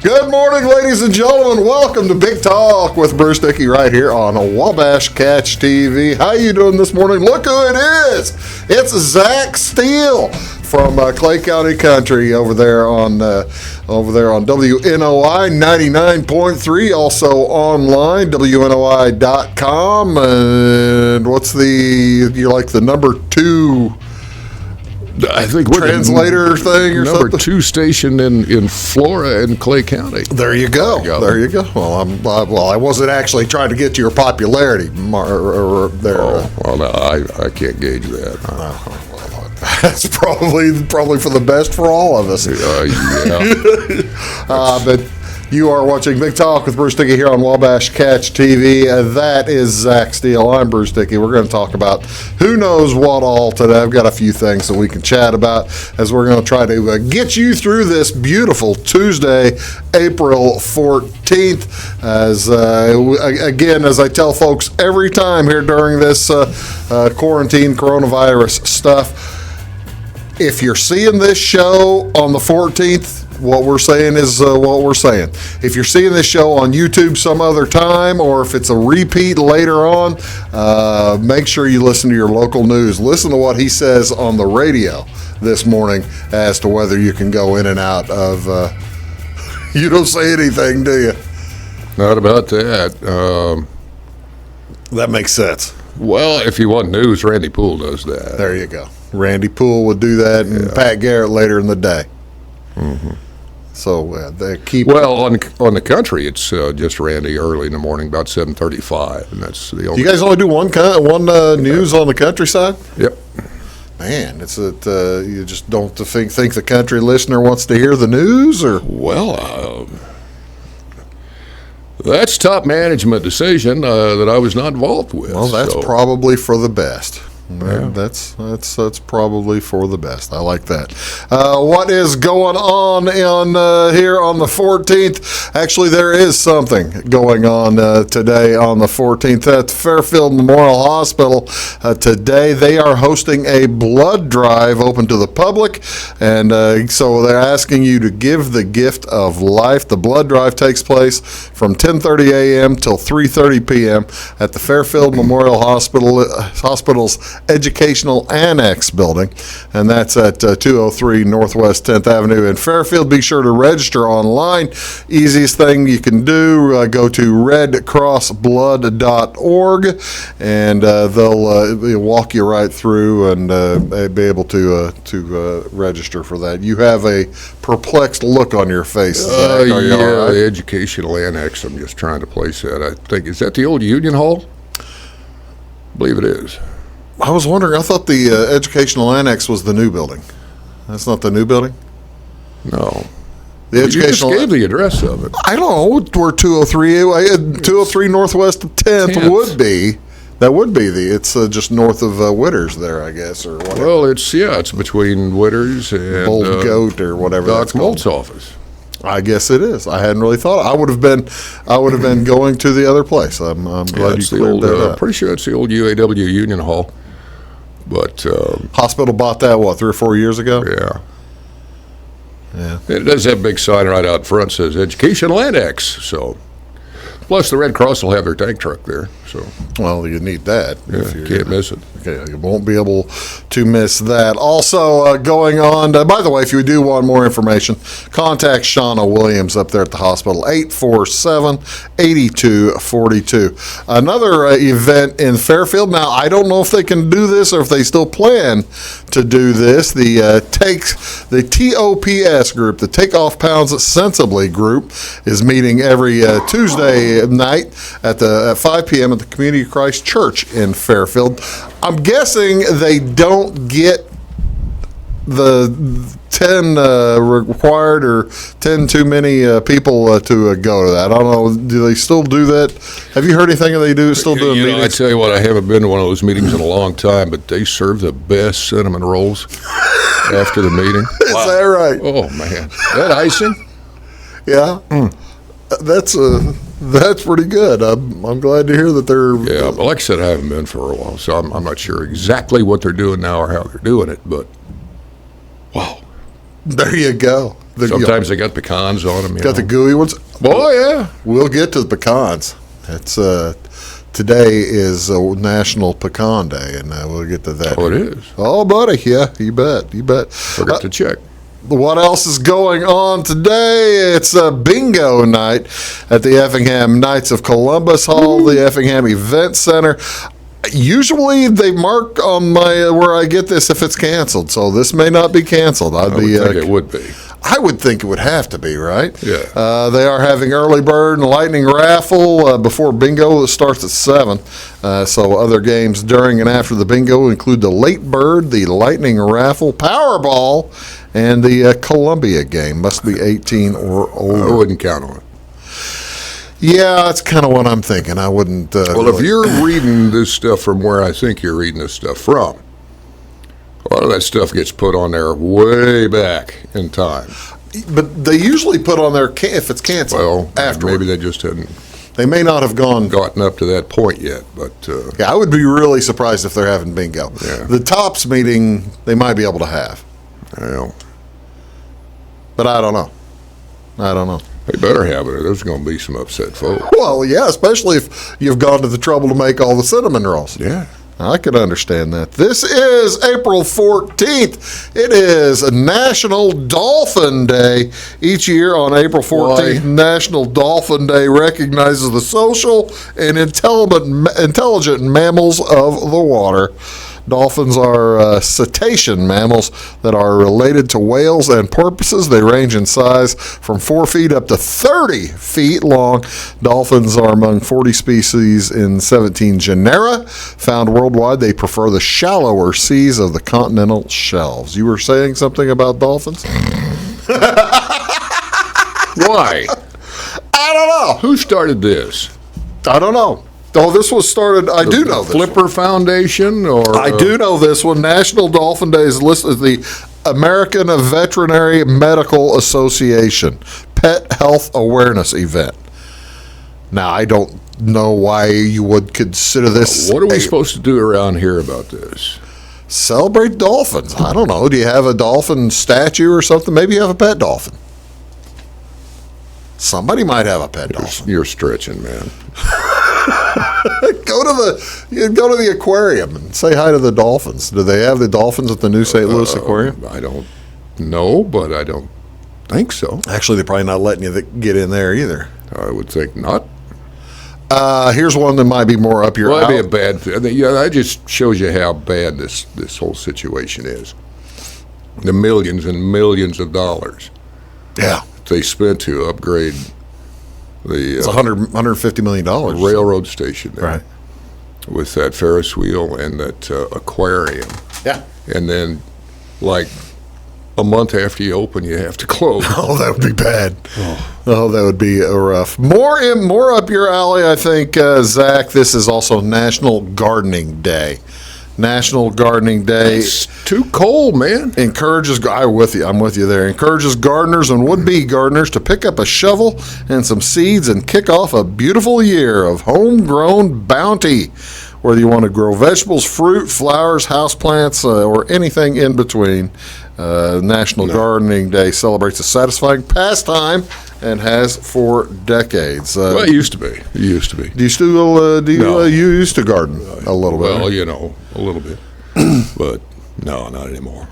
Good morning, ladies and gentlemen. Welcome to Big Talk with Bruce Dickey right here on Wabash Catch TV. How you doing this morning? Look who it is. It's Zak Steel from Clay County Country over there on WNOI 99.3, also online, WNOI.com. And what's you're like the number 2... I think we're translator thing or number something. 2 station in Florida and Clay County. There you go. There you go. Well, I wasn't actually trying to get to your popularity there. Oh, well, no, I can't gauge that. That's probably for the best for all of us. Yeah. But you are watching Big Talk with Bruce Dickey here on Wabash Catch TV. That is Zak Steel. I'm Bruce Dickey. We're going to talk about who knows what all today. I've got a few things that we can chat about as we're going to try to get you through this beautiful Tuesday, April 14th. Again, as I tell folks every time here during this quarantine coronavirus stuff, if you're seeing this show on the 14th, what we're saying is what we're saying. If you're seeing this show on YouTube some other time, or if it's a repeat later on, make sure you listen to your local news. Listen to what he says on the radio this morning as to whether you can go in and out of... you don't say anything, do you? Not about that. That makes sense. Well, if you want news, Randy Poole does that. There you go. Randy Poole would do that, and Pat Garrett later in the day. Mm-hmm. So they keep... Well, on the country, it's just Randy early in the morning, about 7:35, and that's the only... You guys only do one news on the countryside? Yep. Man, it's that you just don't think the country listener wants to hear the news, or... Well, that's top management decision that I was not involved with. Well, that's probably for the best. Yeah. That's probably for the best. I like that. What is going on here on the 14th? Actually, there is something going on today on the 14th at Fairfield Memorial Hospital. Today, they are hosting a blood drive open to the public, and so they're asking you to give the gift of life. The blood drive takes place from 10:30 a.m. till 3:30 p.m. at the Fairfield Memorial Hospital's Educational Annex building, and that's at 203 Northwest 10th Avenue in Fairfield. Be sure to register online. Easiest thing you can do, go to redcrossblood.org, and they'll walk you right through and be able to register for that. You have a perplexed look on your face. Zach. Are you all right? The Educational Annex, I'm just trying to place that. I think, is that the old Union Hall? I believe it is. I was wondering, I thought the Educational Annex was the new building. That's not the new building? No. The You just Educational... gave the address of it. I don't know where 203 Northwest 10th would be. That would be it's just north of Witters there, I guess, or whatever. Well, it's between Witters and Bold Goat or whatever Doc that's called. Molt's office. I guess it is. I hadn't really thought. I would have been going to the other place. I'm glad you cleared that up. Pretty sure it's the old UAW Union Hall. But hospital bought that 3 or 4 years ago. Yeah. Yeah. It does have a big sign right out front that says Educational Annex. So, plus the Red Cross will have their tank truck there. So, well, you need that. Yeah, you can't miss it. Okay, you won't be able to miss that. Also going on, by the way, if you do want more information, contact Shauna Williams up there at the hospital, 847-8242. Another event in Fairfield. Now, I don't know if they can do this or if they still plan to do this. The TOPS group, the Take Off Pounds Sensibly group, is meeting every Tuesday night at 5 p.m. at the Community Christ Church in Fairfield. I'm guessing they don't get the 10 required or 10 too many people to go to that. I don't know. Do they still do that? Have you heard anything? They do still do meetings? I tell you what, I haven't been to one of those meetings in a long time, but they serve the best cinnamon rolls after the meeting. Is that right? Oh man, that icing. Yeah. That's pretty good. I'm glad to hear that they're... Yeah, but like I said, I haven't been for a while, so I'm not sure exactly what they're doing now or how they're doing it, but wow. There you go. Sometimes they got pecans on them. Got the gooey ones. Oh, yeah. We'll get to the pecans. It's today is National Pecan Day, and we'll get to that. Oh, it is. Oh, buddy, yeah, you bet. Forgot to check. What else is going on today? It's a bingo night at the Effingham Knights of Columbus Hall, the Effingham Event Center. Usually they mark on where I get this if it's canceled, so this may not be canceled. I would think it would be. I would think it would have to be, right? Yeah. They are having early bird and lightning raffle before bingo. It starts at 7. So other games during and after the bingo include the late bird, the lightning raffle, Powerball, and the Columbia game. Must be 18 or older. I wouldn't count on it. Yeah, that's kind of what I'm thinking. I wouldn't. Well, if you're reading this stuff from where I think you're reading this stuff from, a lot of that stuff gets put on there way back in time. But they usually put on there if it's canceled. Well, afterward. maybe they just hadn't. They may not have gotten up to that point yet, but yeah, I would be really surprised if they're having bingo. Yeah. The tops meeting they might be able to have. Well, but I don't know. They better have it, or there's going to be some upset folks. Well, yeah, especially if you've gone to the trouble to make all the cinnamon rolls. Yeah. I can understand that. This is April 14th. It is National Dolphin Day. Each year on April 14th, Why? National Dolphin Day recognizes the social and intelligent mammals of the water. Dolphins are cetacean mammals that are related to whales and porpoises. They range in size from 4 feet up to 30 feet long. Dolphins are among 40 species in 17 genera found worldwide. They prefer the shallower seas of the continental shelves. You were saying something about dolphins? Why? I don't know. Who started this? I don't know. Oh, this was started, I do know this. Flipper Foundation? Or I do know this one. National Dolphin Day is listed as the American Veterinary Medical Association Pet Health Awareness Event. Now, I don't know why you would consider this. What are we supposed to do around here about this? Celebrate dolphins. I don't know. Do you have a dolphin statue or something? Maybe you have a pet dolphin. Somebody might have a pet dolphin. You're stretching, man. Go to the aquarium and say hi to the dolphins. Do they have the dolphins at the New St. Louis Aquarium? I don't know, but I don't think so. Actually, they're probably not letting you get in there either. I would think not. Here's one that might be more up your alley. Well, that'd be a bad thing. Yeah, that just shows you how bad this whole situation is. The millions and millions of dollars they spent to upgrade the it's $150 million railroad station there, right? With that Ferris wheel and that aquarium. Yeah. And then, like a month after you open, you have to close. Oh, that would be bad. Oh, that would be rough. More up your alley, I think, Zach. This is also National Gardening Day. National Gardening Day. It's too cold, man. I'm with you there. Encourages gardeners and would-be gardeners to pick up a shovel and some seeds and kick off a beautiful year of homegrown bounty. Whether you want to grow vegetables, fruit, flowers, houseplants, or anything in between, National Gardening Day celebrates a satisfying pastime and has for decades. Well, it used to be. It used to be. Do you still? You used to garden a little bit? Well, a little bit, but no, not anymore.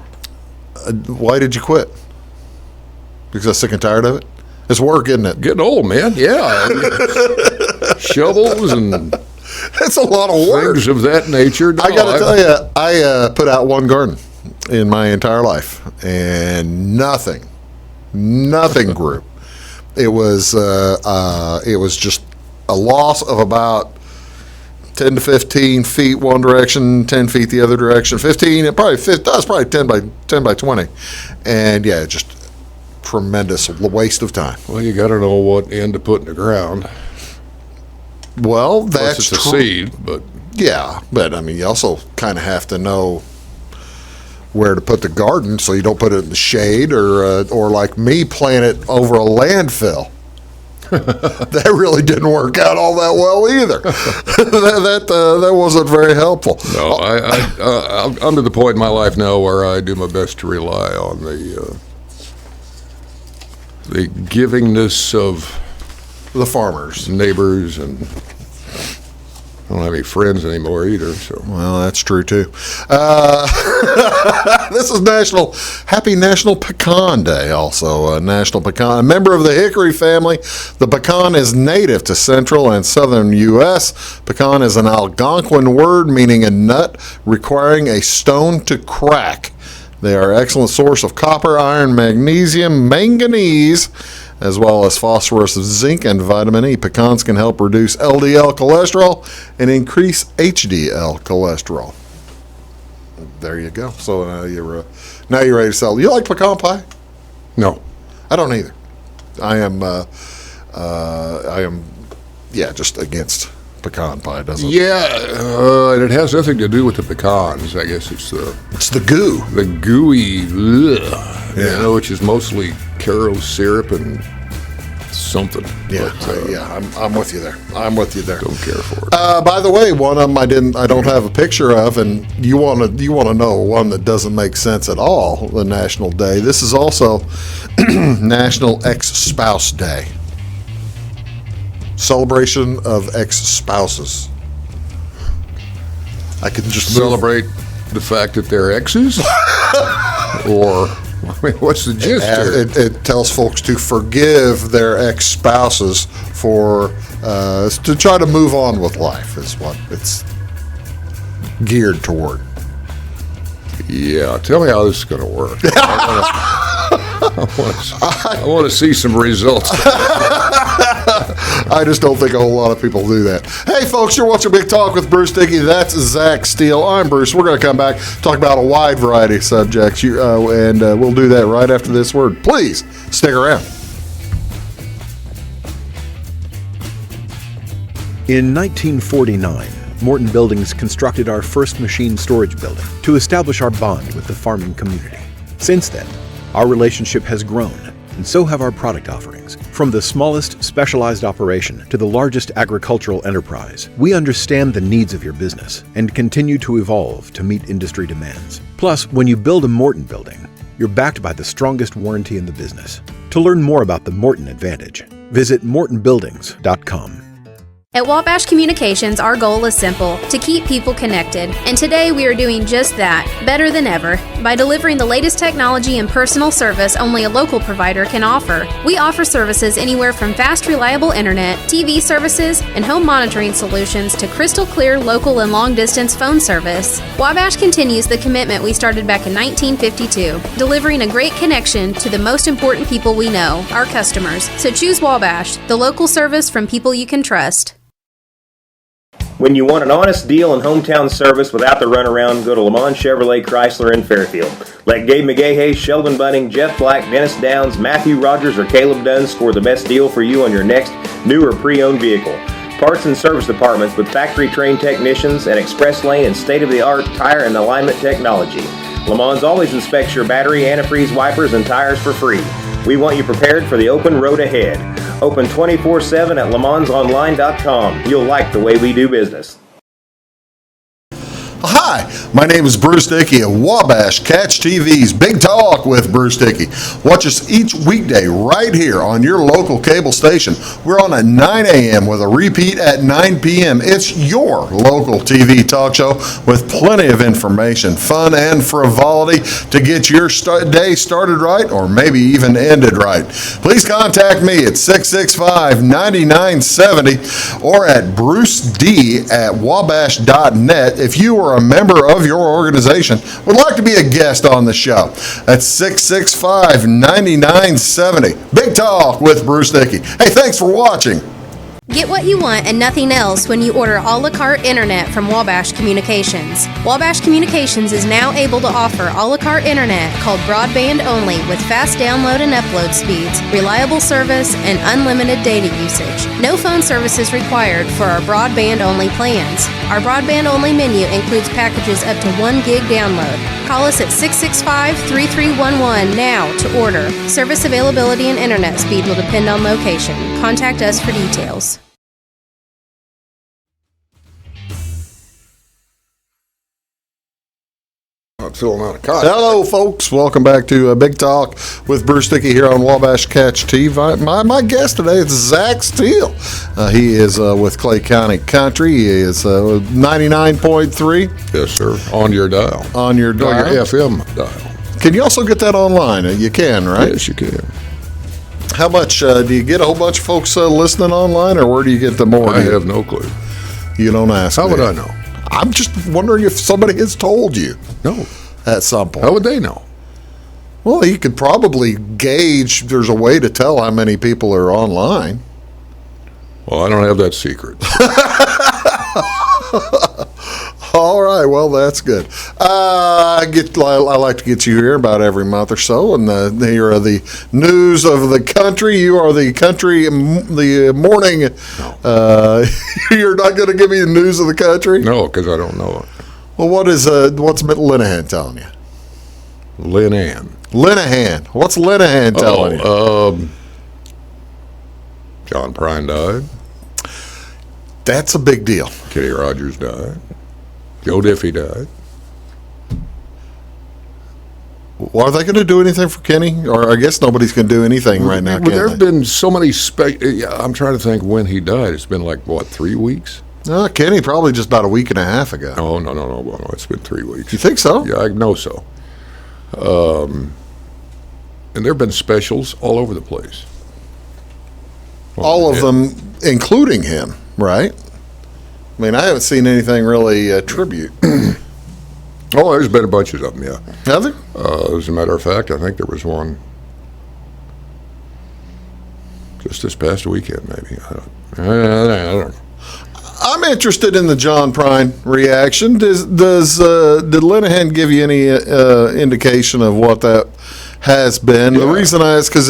Why did you quit? Because I'm sick and tired of it. It's work, isn't it? Getting old, man. Yeah, shovels and it's a lot of work. Things of that nature. No, I got to tell you, I put out one garden in my entire life, and nothing grew. It was just a loss of about 10 to 15 feet one direction, 10 feet the other direction, 15. That was probably 10 by 20, and yeah, just tremendous waste of time. Well, you got to know what end to put in the ground. Well, that's it's a seed, but yeah, but I mean, you also kind of have to know where to put the garden so you don't put it in the shade or like me, plant it over a landfill. That really didn't work out all that well either. that wasn't very helpful. No, I'm to the point in my life now where I do my best to rely on the the givingness of The farmers. neighbors, and I don't have any friends anymore either. So Well, that's true too. This is Happy National Pecan Day. Also, National Pecan. A member of the hickory family, the pecan is native to central and southern U.S. Pecan is an Algonquin word meaning a nut requiring a stone to crack. They are an excellent source of copper, iron, magnesium, manganese, as well as phosphorus, zinc, and vitamin E. Pecans can help reduce LDL cholesterol and increase HDL cholesterol. There you go. So now you're ready to sell. You like pecan pie? no. I don't either. I am just against pecan pie. Doesn't it? Yeah, and it has nothing to do with the pecans. I guess it's It's the goo. the gooey, Yeah. which is mostly Caro syrup and something. Yeah, But, I'm with you there. I'm with you there. don't care for it. By the way, one of them I don't have a picture of, and you want to know one that doesn't make sense at all. The National Day. This is also National Ex-Spouse Day. Celebration of ex-spouses. I could just Celebrate the fact that they're exes, or I mean, what's the gist here? It tells folks to forgive their ex-spouses for to try to move on with life. Is what it's geared toward. Yeah, tell me how this is going to work. I want to see some results. I just don't think a whole lot of people do that. Hey, folks, you're watching Big Talk with Bruce Dickey. That's Zak Steel. I'm Bruce. We're going to come back, talk about a wide variety of subjects, and we'll do that right after this word. Please stick around. In 1949, Morton Buildings constructed our first machine storage building to establish our bond with the farming community. Since then, our relationship has grown, and so have our product offerings. From the smallest specialized operation to the largest agricultural enterprise, we understand the needs of your business and continue to evolve to meet industry demands. Plus, when you build a Morton building, you're backed by the strongest warranty in the business. To learn more about the Morton Advantage, visit mortonbuildings.com. At Wabash Communications, our goal is simple: to keep people connected. And today we are doing just that, better than ever, by delivering the latest technology and personal service only a local provider can offer. We offer services anywhere from fast, reliable internet, TV services, and home monitoring solutions to crystal clear local and long-distance phone service. Wabash continues the commitment we started back in 1952, delivering a great connection to the most important people we know, our customers. So choose Wabash, the local service from people you can trust. When you want an honest deal and hometown service without the runaround, go to Lamont Chevrolet Chrysler in Fairfield. Let Gabe McGahey, Sheldon Bunning, Jeff Black, Dennis Downs, Matthew Rogers, or Caleb Dunn score the best deal for you on your next new or pre-owned vehicle. Parts and service departments with factory-trained technicians and express lane and state-of-the-art tire and alignment technology. Lamont always inspects your battery, antifreeze, wipers, and tires for free. We want you prepared for the open road ahead. Open 24/7 at LeMansOnline.com. You'll like the way we do business. Hi, my name is Bruce Dickey of Wabash Catch TV's Big Talk with Bruce Dickey. Watch us each weekday right here on your local cable station. We're on at 9 a.m. with a repeat at 9 p.m. It's your local TV talk show with plenty of information, fun, and frivolity to get your day started right or maybe even ended right. Please contact me at 665-9970 or at bruced@wabash.net if you are a member of your organization would like to be a guest on the show. That's 665-9970. Big Talk with Bruce Dickey. Hey, thanks for watching. Get what you want and nothing else when you order a la carte internet from Wabash Communications. Wabash Communications is now able to offer a la carte internet called broadband only with fast download and upload speeds, reliable service, and unlimited data usage. No phone services required for our broadband only plans. Our broadband only menu includes packages up to 1 gig download. Call us at 665-3311 now to order. Service availability and internet speed will depend on location. Contact us for details. Not filling out a cotton. Hello, folks. Welcome back to Big Talk with Bruce Dickey here on Wabash Catch TV. My guest today is Zak Steel. He is with Clay County Country. He is 99.3. Yes, sir. On your dial. On your dial. On your FM dial. Can you also get that online? You can, right? Yes, you can. How much do you get? A whole bunch of folks listening online, or where do you get the more? I have no clue. You don't ask. How me. would I know? I'm just wondering if somebody has told you. No. At some point. How would they know? Well, you could probably gauge. There's a way to tell how many people are online. Well, I don't have that secret. All right, well, that's good. I like to get you here about every month or so, and here are the news of the country. You are the country, the morning. No. You're not going to give me the news of the country? No, because I don't know it. Well, what's Linehan telling you? Linehan. What's Linehan telling you? John Prine died. That's a big deal. Kenny Rogers died. Joe Diffie died. Well, are they going to do anything for Kenny? Or I guess nobody's going to do anything right now, There have been so many I'm trying to think when he died. It's been like, what, 3 weeks? No, Kenny probably just about a week and a half ago. Oh, no. Well, it's been 3 weeks. You think so? Yeah, I know so. And there have been specials all over the place. All of them, including him, right? I mean, I haven't seen anything really tribute. Oh, there's been a bunch of them, yeah. Have there? As a matter of fact, I think there was one just this past weekend, maybe. I don't know. I'm interested in the John Prine reaction. Did Linehan give you any indication of what that has been? Yeah. The reason I ask because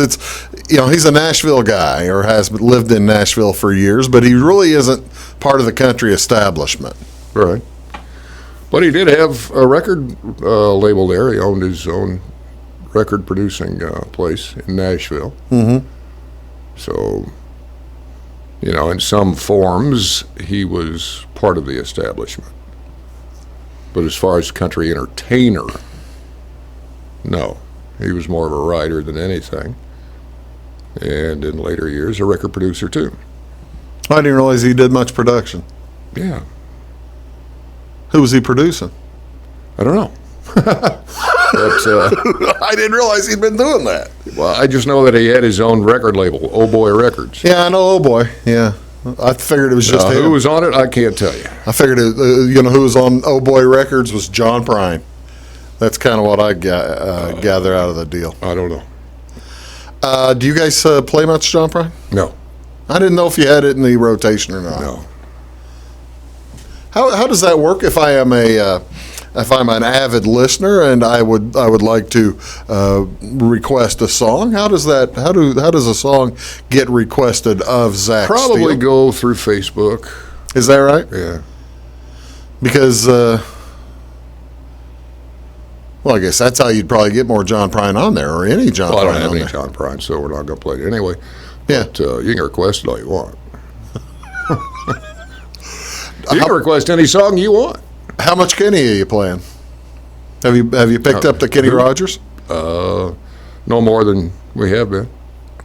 he's a Nashville guy or has lived in Nashville for years, but he really isn't part of the country establishment. Right. But he did have a record label there. He owned his own record producing place in Nashville. Mm-hmm. So, in some forms, he was part of the establishment. But as far as country entertainer, no. He was more of a writer than anything. And in later years, a record producer, too. I didn't realize he did much production. Yeah. Who was he producing? I don't know. But, I didn't realize he'd been doing that. well, I just know that he had his own record label, Oh Boy Records. Yeah, I know. Oh boy, yeah. I figured it was just him. Who was on it, I can't tell you. I figured who was on Oh Boy Records was John Prine. That's kind of what I gather out of the deal. I don't know. Do you guys play much John Prine? No. I didn't know if you had it in the rotation or not. No. How does that work? If I'm an avid listener and I would like to request a song, how does a song get requested of Zak Steel? Probably go through Facebook. Is that right? Yeah. Because I guess that's how you'd probably get more John Prine on there, or any John Prine Well, I don't have on any there. John Prine, so we're not going to play it anyway. Yeah. But you can request it all you want. You can request any song you want. How much Kenny are you playing? Have you picked up the Kenny Rogers? No more than we have been.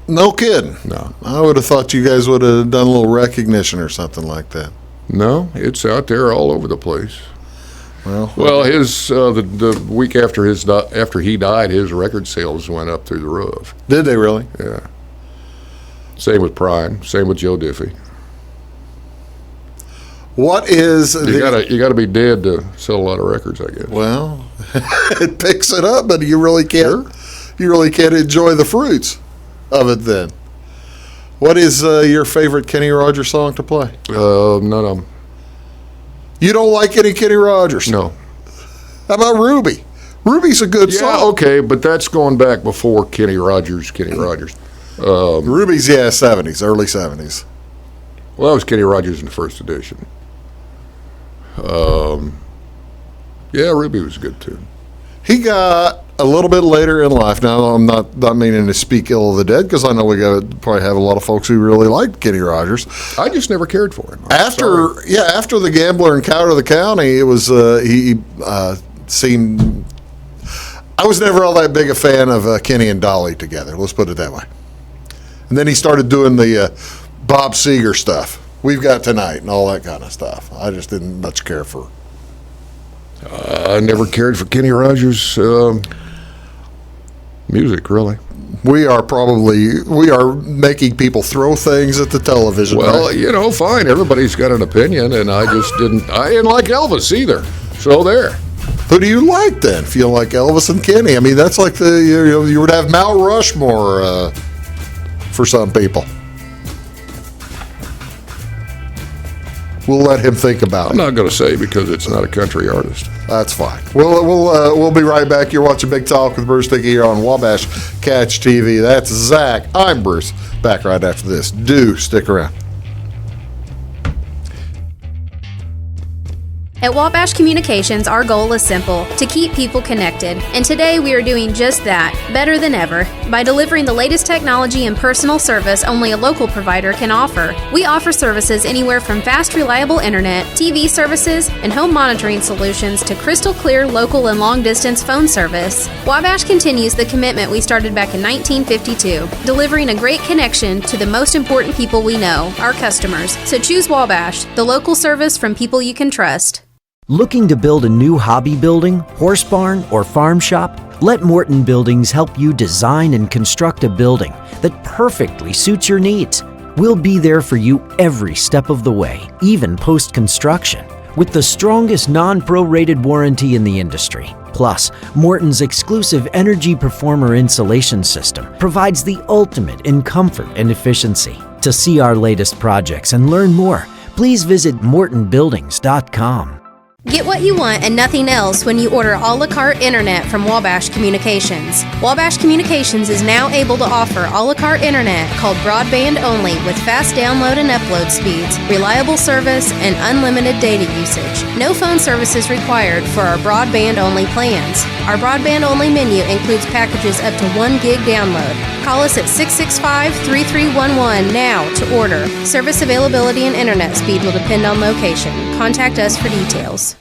No kidding. No. I would have thought you guys would have done a little recognition or something like that. No, it's out there all over the place. Well, his the week after he died, his record sales went up through the roof. did they really? Yeah. Same with Prine. Same with Joe Diffie. What is You gotta be dead to sell a lot of records, I guess. Well, it picks it up, but you really can't. You really can't enjoy the fruits of it then. What is your favorite Kenny Rogers song to play? None of them. You don't like any Kenny Rogers? No. How about Ruby? Ruby's a good Yeah, song. okay, but that's going back before Kenny Rogers. Ruby's, 70s, early 70s. Well, that was Kenny Rogers in the first edition. Yeah, Ruby was good too. He got a little bit later in life. Now, I'm not meaning to speak ill of the dead, because I know we probably have a lot of folks who really liked Kenny Rogers. I just never cared for him. After the Gambler and Coward of the County, it was he seemed I was never all that big a fan of Kenny and Dolly together. Let's put it that way. And then he started doing the Bob Seger stuff. We've Got Tonight and all that kind of stuff. I just didn't much care for. I never cared for Kenny Rogers' music, really. We are making people throw things at the television. Well, right? Fine. Everybody's got an opinion, and I didn't like Elvis either. So there. Who do you like then? If you don't like Elvis and Kenny, I mean that's like you would have Mount Rushmore for some people. We'll let him think about it. I'm not going to say because it's not a country artist. That's fine. We'll be right back. You're watching Big Talk with Bruce Dickey here on Wabash Catch TV. That's Zach. I'm Bruce. Back right after this. Do stick around. At Wabash Communications, our goal is simple, to keep people connected. And today we are doing just that, better than ever, by delivering the latest technology and personal service only a local provider can offer. We offer services anywhere from fast, reliable internet, TV services, and home monitoring solutions to crystal clear local and long-distance phone service. Wabash continues the commitment we started back in 1952, delivering a great connection to the most important people we know, our customers. So choose Wabash, the local service from people you can trust. Looking to build a new hobby building, horse barn, or farm shop? Let Morton Buildings help you design and construct a building that perfectly suits your needs. We'll be there for you every step of the way, even post-construction, with the strongest non-prorated warranty in the industry. Plus, Morton's exclusive Energy Performer insulation system provides the ultimate in comfort and efficiency. To see our latest projects and learn more, please visit mortonbuildings.com. Get what you want and nothing else when you order a la carte internet from Wabash Communications. Wabash Communications is now able to offer a la carte internet called broadband only with fast download and upload speeds, reliable service, and unlimited data usage. No phone services required for our broadband only plans. Our broadband only menu includes packages up to 1 gig download. Call us at 665-3311 now to order. Service availability and internet speed will depend on location. Contact us for details.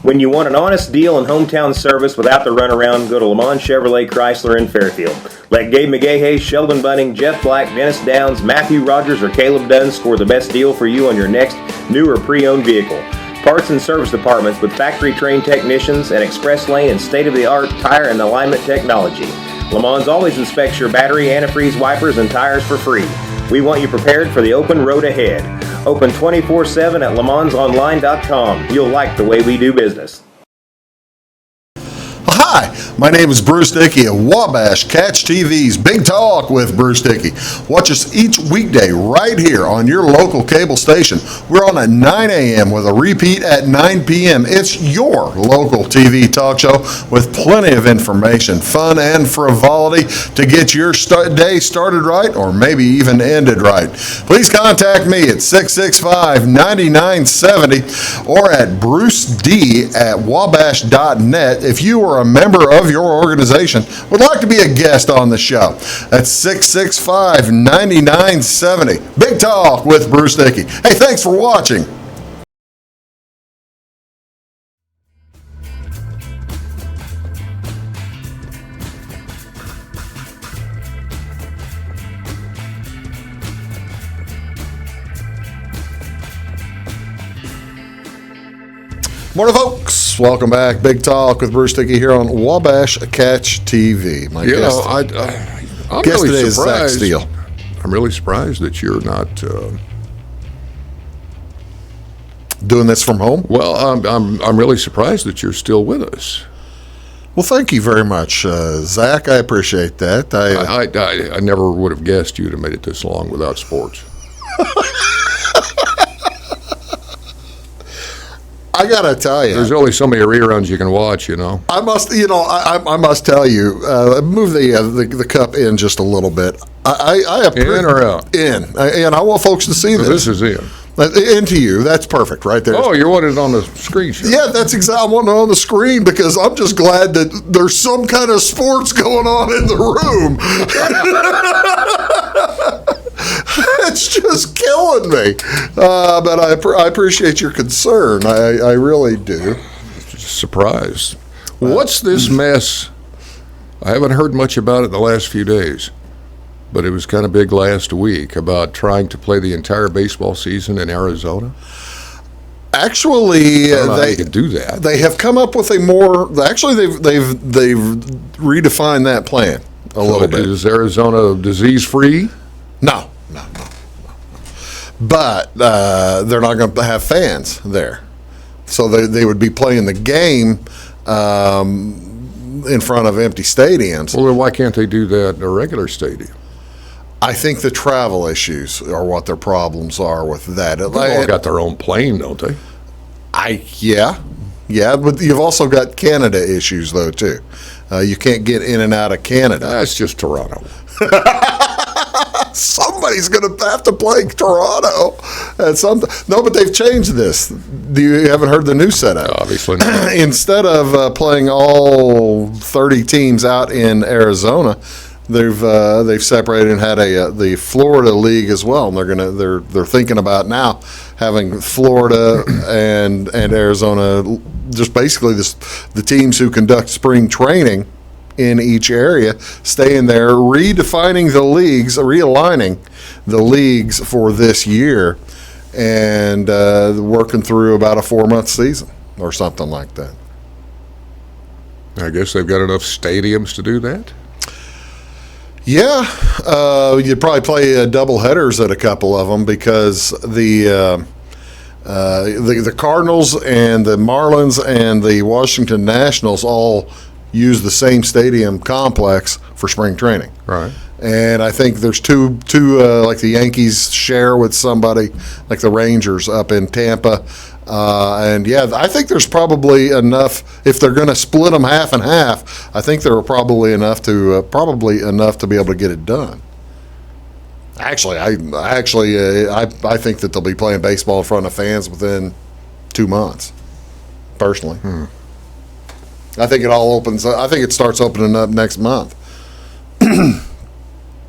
When you want an honest deal and hometown service without the runaround, go to Lamont Chevrolet Chrysler in Fairfield. Let Gabe McGahey, Sheldon Bunning, Jeff Black, Dennis Downs, Matthew Rogers, or Caleb Dunn score the best deal for you on your next new or pre-owned vehicle. Parts and service departments with factory-trained technicians and express lane and state-of-the-art tire and alignment technology. Lamont always inspects your battery, antifreeze, wipers, and tires for free. We want you prepared for the open road ahead. Open 24/7 at LeMansOnline.com. You'll like the way we do business. Hi, my name is Bruce Dickey of Wabash Catch TV's Big Talk with Bruce Dickey. Watch us each weekday right here on your local cable station. We're on at 9 a.m. with a repeat at 9 p.m. It's your local TV talk show with plenty of information, fun, and frivolity to get your day started right or maybe even ended right. Please contact me at 665-9970 or at bruced@wabash.net if you are a member of your organization would like to be a guest on the show. That's 665-9970. Big Talk with Bruce Dickey. Hey, thanks for watching. Morning, folks. Welcome back. Big Talk with Bruce Dickey here on Wabash Catch TV. My guest, I'm guest really today is Zak surprised. Steel. I'm really surprised that you're not. Doing this from home? Well, I'm really surprised that you're still with us. Well, thank you very much, Zach. I appreciate that. I never would have guessed you'd have made it this long without sports. I gotta tell you, There's only so many reruns you can watch, you know. I must tell you, move the cup in just a little bit. I In or out? In, and I want folks to see this. This is in. Into you. That's perfect, right there. Oh, you want it on the screen show? Yeah, that's exactly. I want it on the screen because I'm just glad that there's some kind of sports going on in the room. It's just killing me. But I appreciate your concern. I really do. Surprised. What's this mess? I haven't heard much about it in the last few days, but it was kind of big last week about trying to play the entire baseball season in Arizona. Actually, I don't know how you can do that. They have come up with a more. Actually, they've redefined that plan a little bit. Is Arizona disease free? No. But they're not going to have fans there, so they would be playing the game in front of empty stadiums. Well, then why can't they do that in a regular stadium? I think the travel issues are what their problems are with that. They've all got their own plane, don't they? Yeah, but you've also got Canada issues though too. You can't get in and out of Canada. That's just Toronto. Somebody's going to have to play Toronto at some. No, but they've changed this. You haven't heard the new setup? Obviously not. Instead of playing all 30 teams out in Arizona, they've separated and had the Florida League as well, and they're thinking about now having Florida and Arizona, just basically the teams who conduct spring training in each area, staying there, redefining the leagues, realigning the leagues for this year, and working through about a 4-month season or something like that. I guess they've got enough stadiums to do that. Yeah, you'd probably play double headers at a couple of them because the Cardinals and the Marlins and the Washington Nationals all use the same stadium complex for spring training. Right. And I think there's two like the Yankees share with somebody, like the Rangers up in Tampa. And yeah, I think there's probably enough. If they're going to split them half and half, I think there are probably enough to be able to get it done. Actually, I think that they'll be playing baseball in front of fans within 2 months. Personally, I think it all opens. I think it starts opening up next month.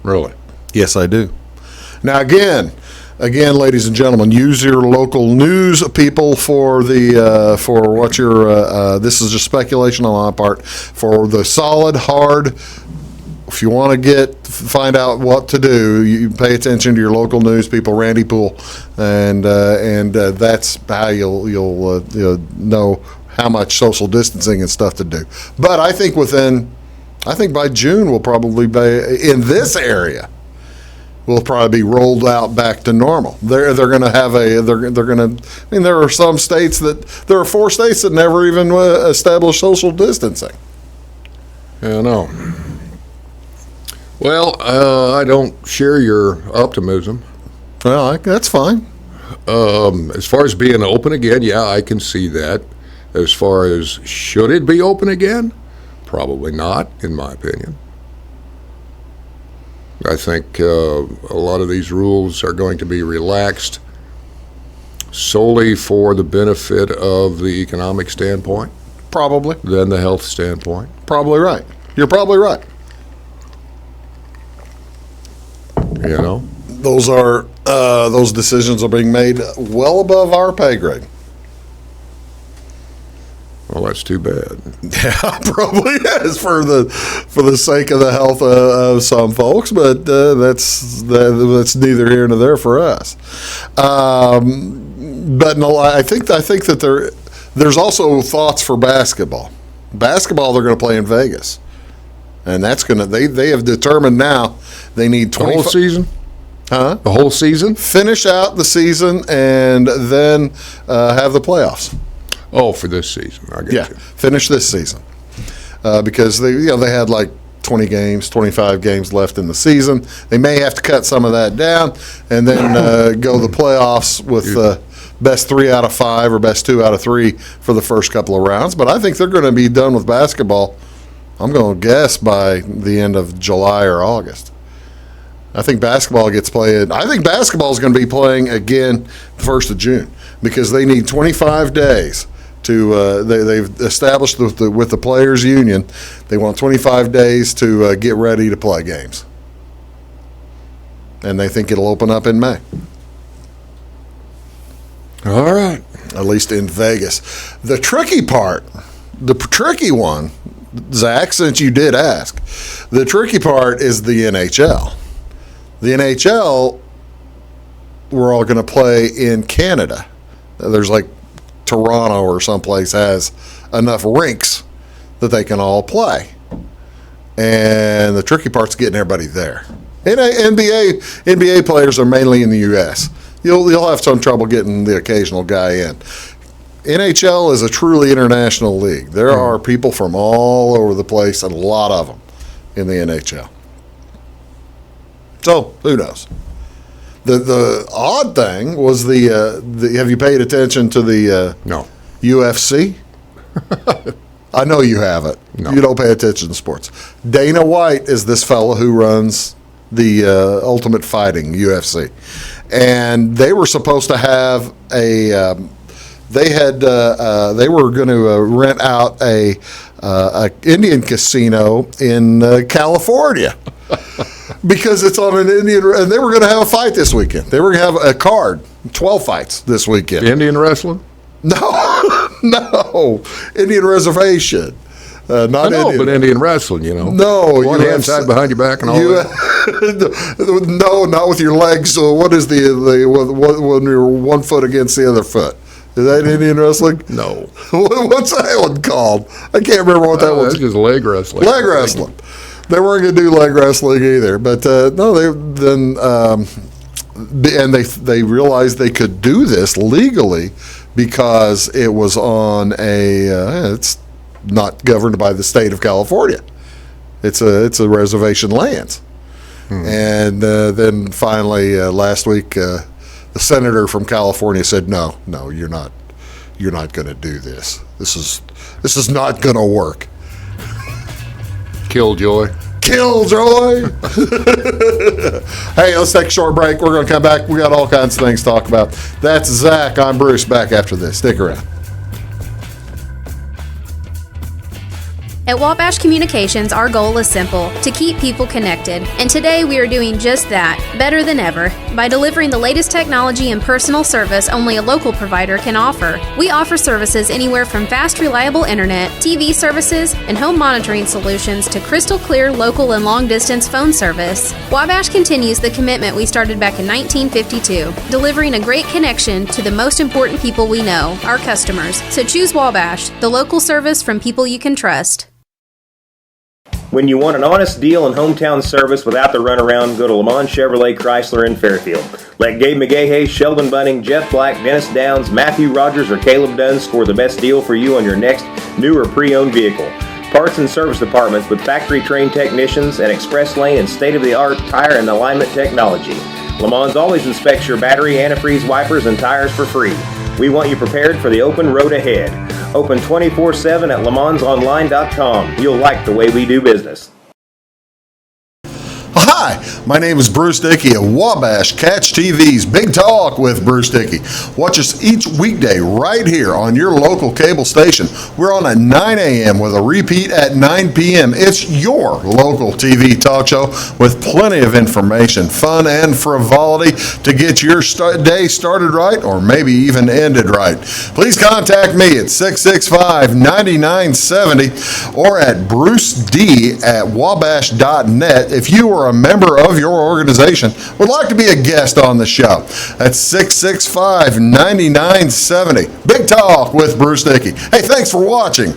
Really? Yes, I do. Now, again, ladies and gentlemen, use your local news people for for what your. This is just speculation on my part. For the solid, hard. If you want to find out what to do, you pay attention to your local news people, Randy Poole, and that's how you'll know how much social distancing and stuff to do. But I think by June we'll probably be in this area. Will probably be rolled out back to normal. They're going to have there are some states there are 4 states that never even established social distancing. Yeah, I know. Well, I don't share your optimism. Well, that's fine. As far as being open again, yeah, I can see that. As far as should it be open again, probably not, in my opinion. I think a lot of these rules are going to be relaxed solely for the benefit of the economic standpoint. Probably. Than the health standpoint. Probably right. You're probably right. You know? Those decisions are being made well above our pay grade. Well, that's too bad. Yeah, probably is for the sake of the health of some folks, but that's neither here nor there for us. But no, I think that there's also thoughts for basketball. Basketball, they're going to play in Vegas, and that's going to they have determined now they need 20 the whole season. Huh? The whole season? Finish out the season and then have the playoffs. Oh, for this season. I get you. Finish this season because they had like 20 games, 25 games left in the season. They may have to cut some of that down and then go the playoffs with best 3 out of 5 or best 2 out of 3 for the first couple of rounds. But I think they're going to be done with basketball, I'm going to guess, by the end of July or August. I think basketball gets played. I think basketball is going to be playing again the 1st of June because they need 25 days to. They've established with the players' union. They want 25 days to get ready to play games, and they think it'll open up in May. All right. At least in Vegas. The tricky part the tricky one, Zach, since you did ask, the tricky part is the NHL. The NHL, we're all going to play in Canada. There's like Toronto or someplace has enough rinks that they can all play. And the tricky part's getting everybody there. NBA players are mainly in the U.S. You'll have some trouble getting the occasional guy in. NHL is a truly international league. There are people from all over the place, and a lot of them in the NHL. So, who knows? The odd thing was have you paid attention to the No. UFC? I know you haven't. No. You don't pay attention to sports. Dana White is this fellow who runs the Ultimate Fighting, UFC. And they were supposed to have they were going to rent out a Indian casino in California because it's on an Indian, and they were going to have a fight this weekend. They were going to have a card, 12 fights this weekend. Indian wrestling? No, Indian reservation. Not I know, Indian. but Indian wrestling, you know. No, one hand tied behind your back and all that. No, not with your legs. So what is the when you're 1 foot against the other foot? Is that Indian wrestling? No. What's that one called? I can't remember what that one's. That's just leg wrestling. Leg wrestling. They weren't going to do leg wrestling either, but no, they realized they could do this legally because it was on it's not governed by the state of California. It's a reservation lands. And then finally last week the senator from California said, no, you're not going to do this. This is not going to work. Killjoy. Hey, let's take a short break. We're going to come back. We got all kinds of things to talk about. That's Zach. I'm Bruce. Back after this. Stick around. At Wabash Communications, our goal is simple: to keep people connected. And today we are doing just that, better than ever, by delivering the latest technology and personal service only a local provider can offer. We offer services anywhere from fast, reliable internet, TV services, and home monitoring solutions to crystal clear local and long-distance phone service. Wabash continues the commitment we started back in 1952, delivering a great connection to the most important people we know, our customers. So choose Wabash, the local service from people you can trust. When you want an honest deal and hometown service without the runaround, go to Lamont Chevrolet Chrysler in Fairfield. Let Gabe McGahey, Sheldon Bunning, Jeff Black, Dennis Downs, Matthew Rogers, or Caleb Dunn score the best deal for you on your next new or pre-owned vehicle. Parts and service departments with factory-trained technicians and express lane and state-of-the-art tire and alignment technology. Lamont always inspects your battery, antifreeze, wipers, and tires for free. We want you prepared for the open road ahead. Open 24/7 at LeMansOnline.com. You'll like the way we do business. Hi, my name is Bruce Dickey of Wabash Catch TV's Big Talk with Bruce Dickey. Watch us each weekday right here on your local cable station. We're on at 9 a.m. with a repeat at 9 p.m. It's your local TV talk show with plenty of information, fun, and frivolity to get your day started right or maybe even ended right. Please contact me at 665-9970 or at bruced@wabash.net if you are a member of your organization would like to be a guest on the show. That's 665-9970. Big Talk with Bruce Dickey. Hey, thanks for watching.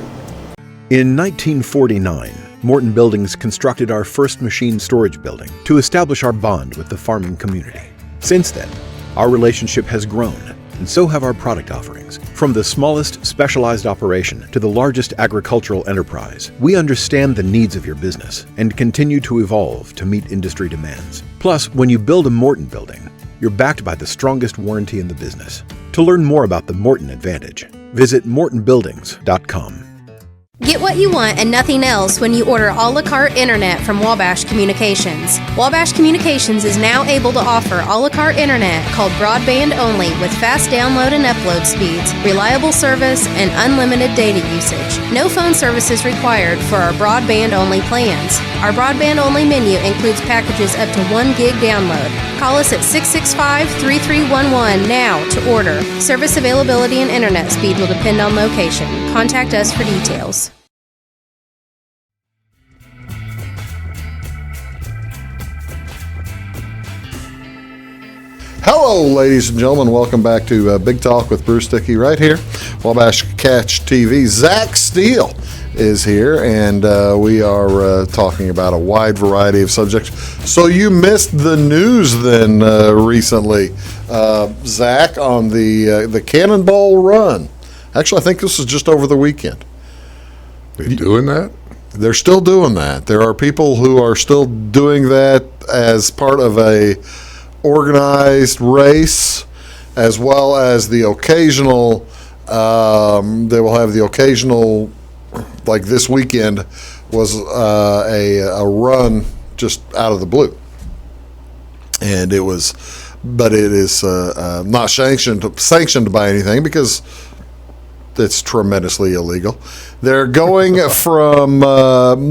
In 1949, Morton Buildings constructed our first machine storage building to establish our bond with the farming community. Since then, our relationship has grown, and so have our product offerings. From the smallest specialized operation to the largest agricultural enterprise, we understand the needs of your business and continue to evolve to meet industry demands. Plus, when you build a Morton building, you're backed by the strongest warranty in the business. To learn more about the Morton Advantage, visit mortonbuildings.com. Get what you want and nothing else when you order a la carte internet from Wabash Communications. Wabash Communications is now able to offer a la carte internet called broadband only with fast download and upload speeds, reliable service, and unlimited data usage. No phone services required for our broadband only plans. Our broadband only menu includes packages up to 1 gig download. Call us at 665-3311 now to order. Service availability and internet speed will depend on location. contact us for details. Hello, ladies and gentlemen. Welcome back to Big Talk with Bruce Dickey right here, Wabash Catch TV. Zak Steel is here, and we are talking about a wide variety of subjects. So you missed the news then recently, Zak, on the Cannonball Run. Actually, I think this was just over the weekend. They're doing that? They're still doing that. There are people who are still doing that as part of a organized race, as well as the occasional, they will have the occasional, like this weekend was a run just out of the blue. And it is not sanctioned by anything because it's tremendously illegal. They're going from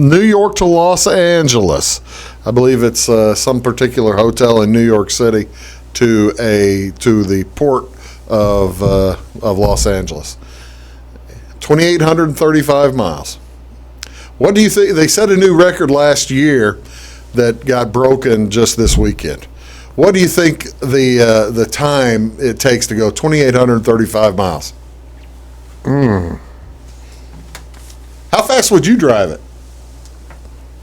New York to Los Angeles. I believe it's some particular hotel in New York City to the port of Los Angeles. 2,835 miles. What do you think? They set a new record last year that got broken just this weekend. What do you think the time it takes to go 2,835 miles? How fast would you drive it?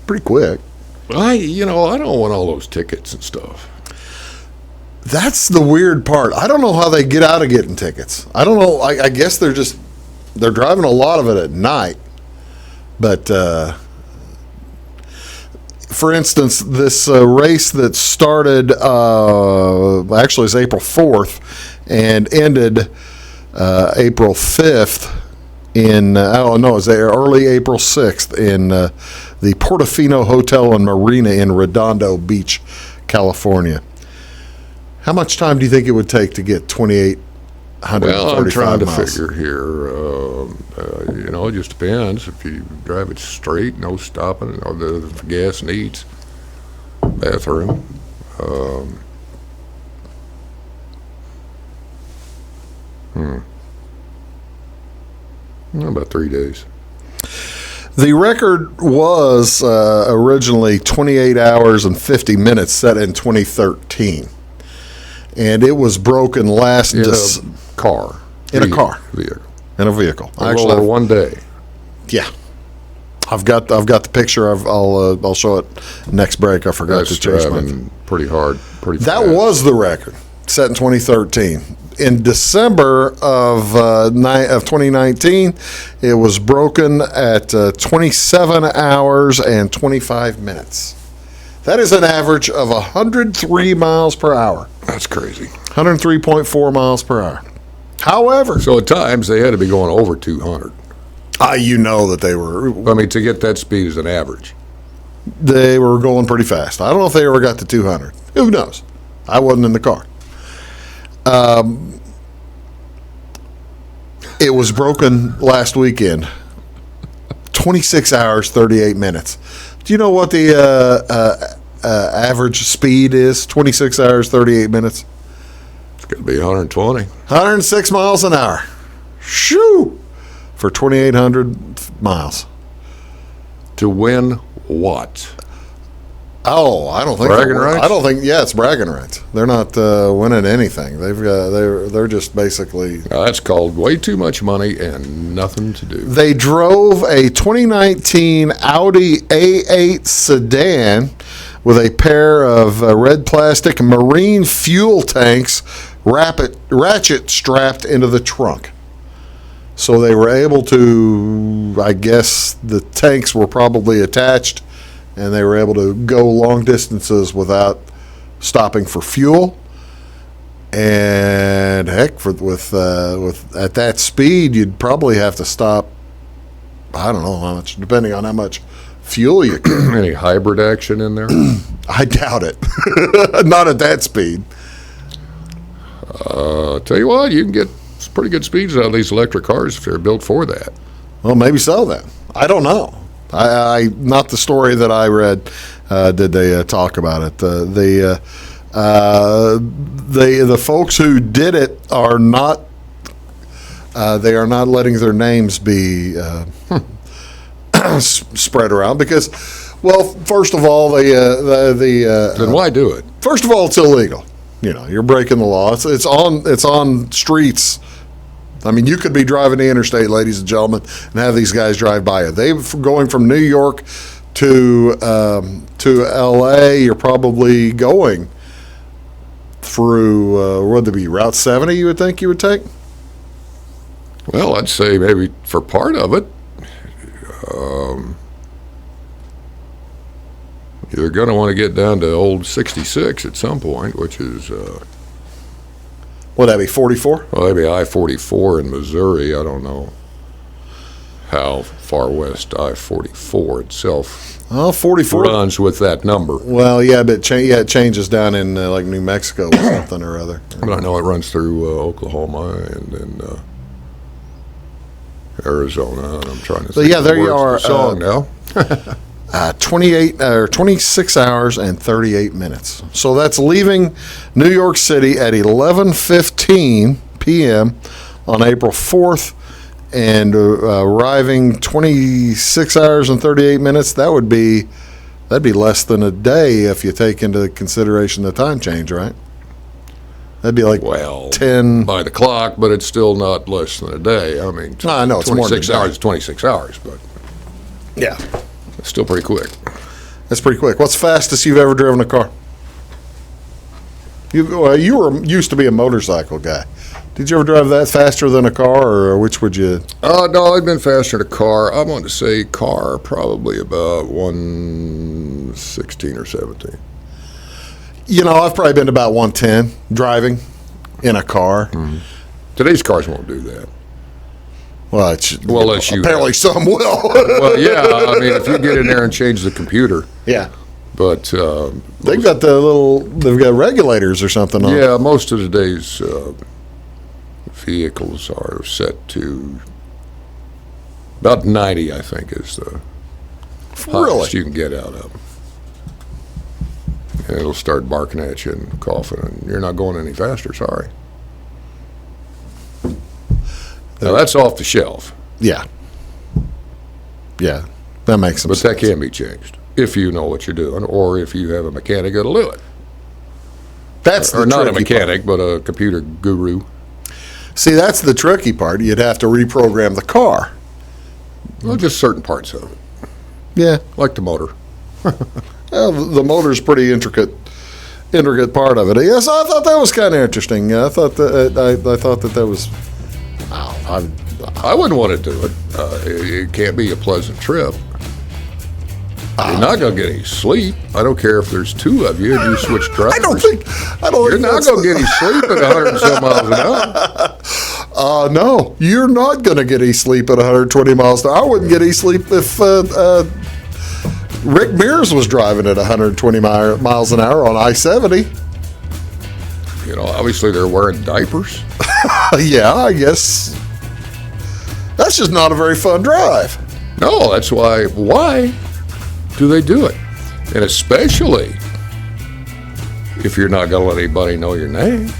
Pretty quick. I don't want all those tickets and stuff. That's the weird part. I don't know how they get out of getting tickets. I don't know. I guess they're driving a lot of it at night. But for instance, this race that started actually is April 4th and ended April 5th in it's early April 6th in the Portofino Hotel and Marina in Redondo Beach, California. How much time do you think it would take to get 2,835 miles? Well, I'm trying to figure here. It just depends. If you drive it straight, no stopping, or the gas needs, bathroom. About 3 days. The record was originally 28 hours and 50 minutes, set in 2013. And it was broken last in a car. In a car. Vehicle. In a vehicle. Actually, over 1 day. Yeah. I've got the picture. I'll show it next break. I forgot to change mine. Pretty hard. That was the record, set in 2013. In December of 2019, it was broken at 27 hours and 25 minutes. That is an average of 103 miles per hour. That's crazy. 103.4 miles per hour. However, so at times they had to be going over 200. You know that they were. I mean, to get that speed as an average. They were going pretty fast. I don't know if they ever got to 200. Who knows? I wasn't in the car. It was broken last weekend. 26 hours, 38 minutes. Do you know what the average speed is? 26 hours, 38 minutes. It's going to be 120. 106 miles an hour. Shoo! For 2,800 miles. To win what? Oh, I don't think bragging rights. I don't think. Yeah, it's bragging rights. They're not winning anything. They're just basically. That's called way too much money and nothing to do. They drove a 2019 Audi A8 sedan with a pair of red plastic marine fuel tanks ratchet strapped into the trunk. So they were able to. I guess the tanks were probably attached. And they were able to go long distances without stopping for fuel. And heck, with at that speed, you'd probably have to stop. I don't know how much, depending on how much fuel you can. Any hybrid action in there? I doubt it. Not at that speed. Tell you what, you can get some pretty good speeds out of these electric cars if they're built for that. Well, maybe so then. I don't know. I not the story that I read. Did they talk about it? The folks who did it are not They are not letting their names be spread around because, well, first of all, Then why do it? first of all, it's illegal. You know, you're breaking the law. It's on streets. I mean, you could be driving the interstate, ladies and gentlemen, and have these guys drive by you. They're going from New York to L.A. You're probably going through what would it be, Route 70? You would think you would take. Well, I'd say maybe for part of it, you're going to want to get down to old 66 at some point, which is, Would that be 44? well, maybe I-44 in Missouri. I don't know how far west I-44 itself Oh, 44. runs with that number. Well, yeah, but it changes down in like New Mexico or something or other. But I know it runs through Oklahoma and then Arizona. And I'm trying to So, think yeah, of there the you words of are, the song now. 26 hours and 38 minutes. So that's leaving New York City at 11:15 p.m. on April 4th and arriving 26 hours and 38 minutes. That'd be less than a day if you take into consideration the time change, right? That'd be like Well, 10. by the clock, but it's still not less than a day. I mean, No, I know, it's more than a 26 day. hours is 26 hours, but Yeah, it's still pretty quick. that's pretty quick. What's the fastest you've ever driven a car? You were used to be a motorcycle guy. Did you ever drive that faster than a car, or which would you? No, I've been faster in a car. I want to say car probably about 116 or 17. You know, I've probably been to about 110 driving in a car. Today's cars won't do that. Well, unless you apparently some will. Well, yeah, I mean, if you get in there and change the computer, Yeah, but they've got regulators or something on. yeah, most of today's vehicles are set to about 90, I think, is the Really? highest you can get out of them. And it'll start barking at you and coughing, and you're not going any faster, sorry. Now, that's off the shelf, Yeah, that makes some but sense. that can be changed if you know what you're doing, or if you have a mechanic that'll do it. That's the Or not a tricky mechanic, but a computer guru. part. See, that's the tricky part. You'd have to reprogram the car. Well, just certain parts of it, Yeah, like the motor. well, the motor's pretty intricate part of it. Yes, I thought that was kind of interesting. I thought that was. Oh, I wouldn't want to do it. It can't be a pleasant trip. You're not going to get any sleep. I don't care if there's two of you and you switch drivers. I don't think. You're not going to get any sleep at 100 and some miles an hour. No, you're not going to get any sleep at 120 miles an hour. I wouldn't get any sleep if Rick Mears was driving at 120 miles an hour on I-70. You know, obviously they're wearing diapers. Yeah, I guess that's just not a very fun drive. No, that's why. Why do they do it? And especially if you're not going to let anybody know your name.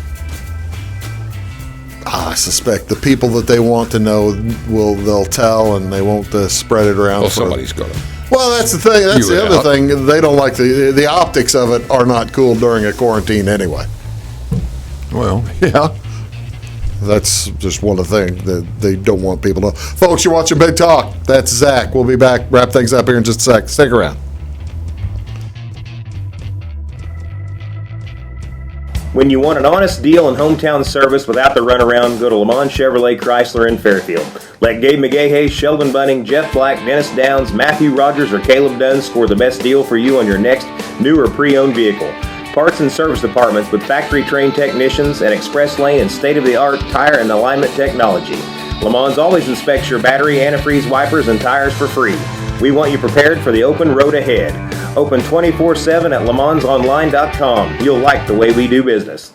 I suspect the people that they want to know they'll tell, and they won't spread it around. Well, somebody's going to. Well, that's the thing. That's You the it other out. thing. They don't like the optics of it are not cool during a quarantine anyway. Well, yeah. That's just one of the things that they don't want people to know. Folks, you're watching Big Talk. That's Zach. We'll be back. Wrap things up here in just a sec. Stick around. When you want an honest deal and hometown service without the runaround, go to Lamont Chevrolet Chrysler in Fairfield. Let Gabe McGahey, Sheldon Bunning, Jeff Black, Dennis Downs, Matthew Rogers, or Caleb Dunn score the best deal for you on your next new or pre-owned vehicle. Parts and service departments with factory-trained technicians and express lane and state-of-the-art tire and alignment technology. Lamont always inspects your battery, antifreeze, wipers, and tires for free. We want you prepared for the open road ahead. Open 24/7 at LeMansOnline.com. You'll like the way we do business.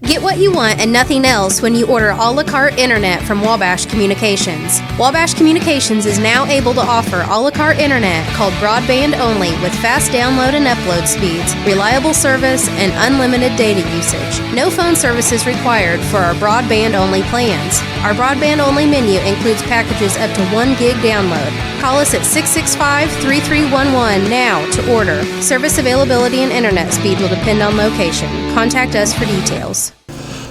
Get what you want and nothing else when you order a la carte internet from Wabash Communications. Wabash Communications is now able to offer a la carte internet called broadband only with fast download and upload speeds, reliable service, and unlimited data usage. No phone services required for our broadband only plans. Our broadband only menu includes packages up to 1 gig download. Call us at 665-3311 now to order. Service availability and internet speed will depend on location. Contact us for details.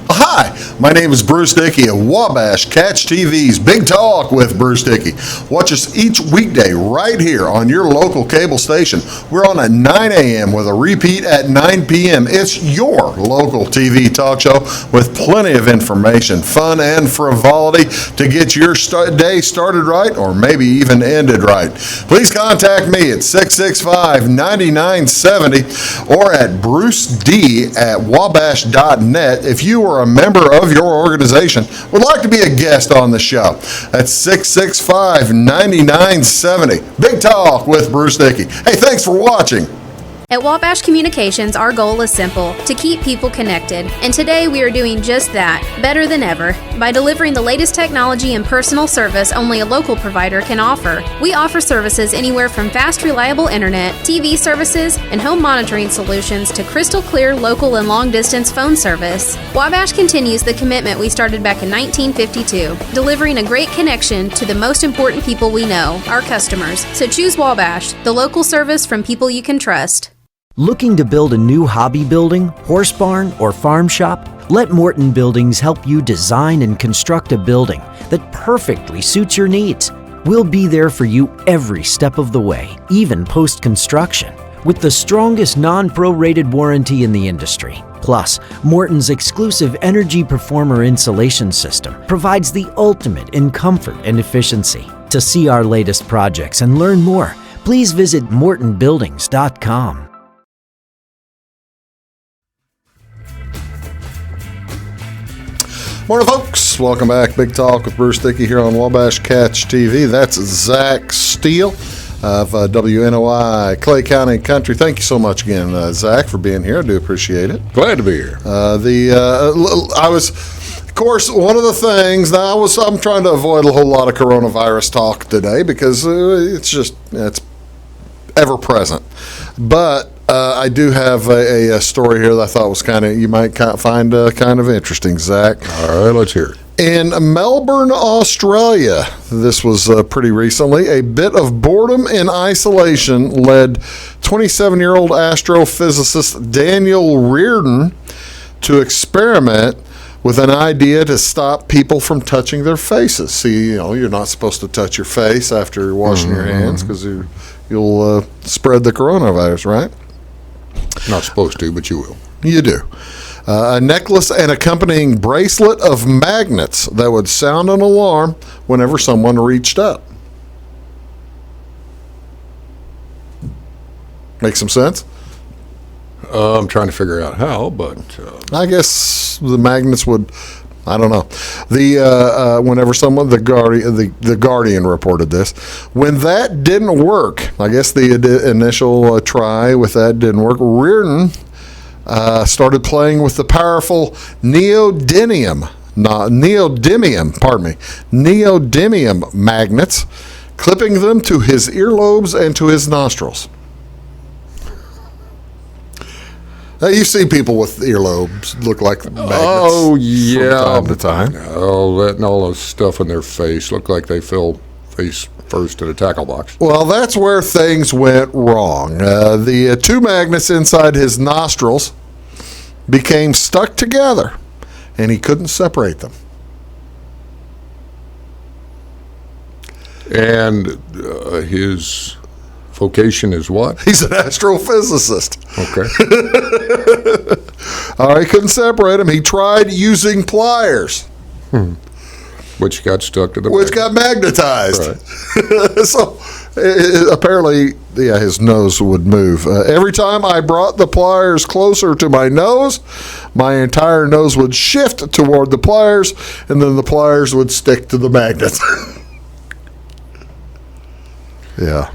Hi, my name is Bruce Dickey of Wabash Catch TV's Big Talk with Bruce Dickey. Watch us each weekday right here on your local cable station. We're on at 9 a.m. with a repeat at 9 p.m. It's your local TV talk show with plenty of information, fun, and frivolity to get your day started right or maybe even ended right. Please contact me at 665-9970 or at bruced@wabash.net if you are a member of your organization would like to be a guest on the show. That's 665-9970. Big Talk with Bruce Dickey. Hey, thanks for watching. At Wabash Communications, our goal is simple, to keep people connected. And today we are doing just that, better than ever, by delivering the latest technology and personal service only a local provider can offer. We offer services anywhere from fast, reliable internet, TV services, and home monitoring solutions to crystal clear local and long-distance phone service. Wabash continues the commitment we started back in 1952, delivering a great connection to the most important people we know, our customers. So choose Wabash, the local service from people you can trust. Looking to build a new hobby building, horse barn, or farm shop? Let Morton Buildings help you design and construct a building that perfectly suits your needs. We'll be there for you every step of the way, even post-construction, with the strongest non-prorated warranty in the industry. Plus, Morton's exclusive Energy Performer insulation system provides the ultimate in comfort and efficiency. To see our latest projects and learn more, please visit mortonbuildings.com. Morning, folks. Welcome back. Big Talk with Bruce Dickey here on Wabash Catch TV. That's Zak Steel of WNOI Clay County Country. Thank you so much again, Zak, for being here. I do appreciate it. Glad to be here. Of course, one of the things now I'm trying to avoid a whole lot of coronavirus talk today because it's ever present. But I do have a story here that I thought was you might find kind of interesting, Zak. All right, let's hear it. In Melbourne, Australia, this was pretty recently, a bit of boredom and isolation led 27-year-old astrophysicist Daniel Reardon to experiment with an idea to stop people from touching their faces. See, you're not supposed to touch your face after you're washing your hands because you'll spread the coronavirus, right? Not supposed to, but you will. You do. A necklace and accompanying bracelet of magnets that would sound an alarm whenever someone reached up. Make some sense? I'm trying to figure out how, but I guess the magnets would. I don't know. Whenever someone, the Guardian reported this, when that didn't work, I guess the initial try with that didn't work. Reardon started playing with the powerful neodymium magnets, clipping them to his earlobes and to his nostrils. You see people with earlobes look like magnets. Oh, yeah. From time to time. Letting all the stuff in their face look like they fell face first in a tackle box. Well, that's where things went wrong. The two magnets inside his nostrils became stuck together, and he couldn't separate them. And his vocation is what? He's an astrophysicist. Okay. He couldn't separate them. He tried using pliers. Which got stuck to the Which got magnetized. Right. So apparently, his nose would move. Every time I brought the pliers closer to my nose, my entire nose would shift toward the pliers, and then the pliers would stick to the magnets. Yeah.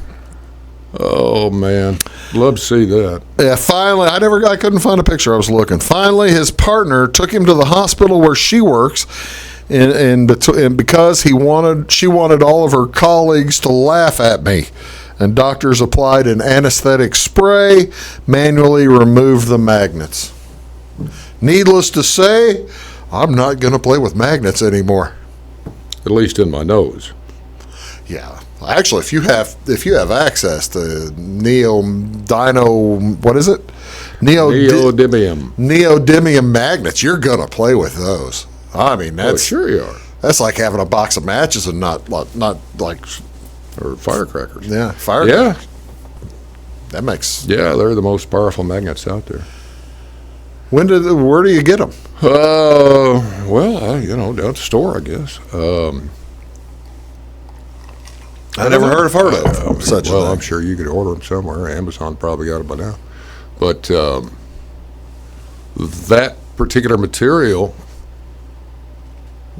Oh, man. Love to see that. Yeah, finally, I couldn't find a picture. I was looking. Finally, his partner took him to the hospital where she works, and because she wanted all of her colleagues to laugh at me. And doctors applied an anesthetic spray, manually removed the magnets. Needless to say, I'm not going to play with magnets anymore. At least in my nose. Yeah. Actually, if you have access to neodymium magnets, you're going to play with those. I mean, that's sure you are. That's like having a box of matches and not like or firecrackers. Yeah, firecrackers. Yeah. That makes. Yeah, they're the most powerful magnets out there. Where do you get them? Well, down at the store, I guess. I never heard of such a thing. I'm sure you could order them somewhere. Amazon probably got them by now. But that particular material